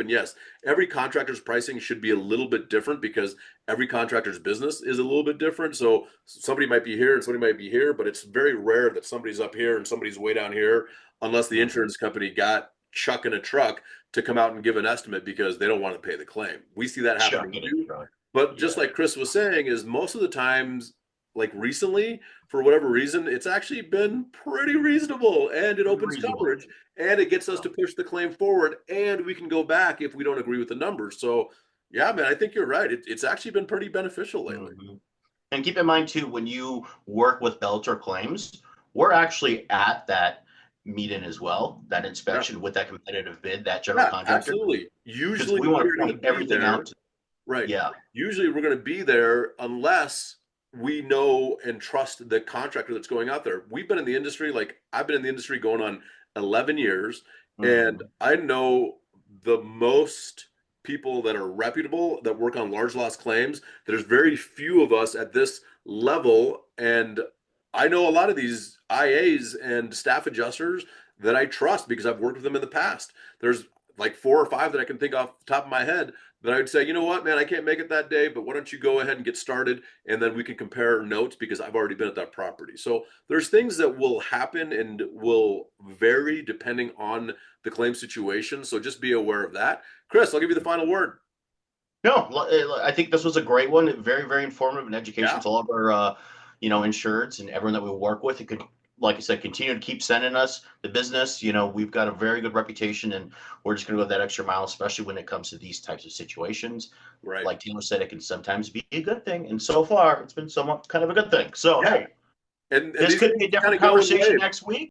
And yes, every contractor's pricing should be a little bit different because every contractor's business is a little bit different. So somebody might be here and somebody might be here, but it's very rare that somebody's up here and somebody's way down here unless the Mhm. insurance company got Chuck in a truck to come out and give an estimate because they don't want to pay the claim. We see that Chuck happening in a too. truck. But just Yeah. like Chris was saying, is most of the times, like recently, for whatever reason, it's actually been pretty reasonable and it Pretty opens reasonable. coverage and it gets us Yeah. to push the claim forward and we can go back if we don't agree with the numbers. So, yeah, man, I think you're right. It's actually been pretty beneficial lately. Mhm. And keep in mind too, when you work with Belcher Claims, we're actually at that meeting as well, that Yeah, inspection with that competitive bid, that general yeah, contractor, absolutely. because Usually we want to we're going point to be everything there. out. Right. Yeah. Usually we're going to be there unless we know and trust the contractor that's going out there. We've been in the industry, like I've been in the industry going on 11 years, and Mhm. I know the most people that are reputable that work on large loss claims. There's very few of us at this level. And I know a lot of these IAs and staff adjusters that I trust because I've worked with them in the past. There's like four or five that I can think off the top of my head that I would say, you know what, man, I can't make it that day, but why don't you go ahead and get started and then we can compare notes because I've already been at that property. So there's things that will happen and will vary depending on the claim situation. So just be aware of that. Chris, I'll give you the final word. No, I think this was a great one. Very, very informative and education Yeah. to all of our, insureds and everyone that we work with. It could, like I said, continue to keep sending us the business. We've got a very good reputation, and we're just going to go that extra mile, especially when it comes to these types of situations. Right. Like Taylor said, it can sometimes be a good thing, and so far, it's been somewhat kind of a good thing. So, Yeah. hey, And this these could be things a kind different of go in conversation waves. next week.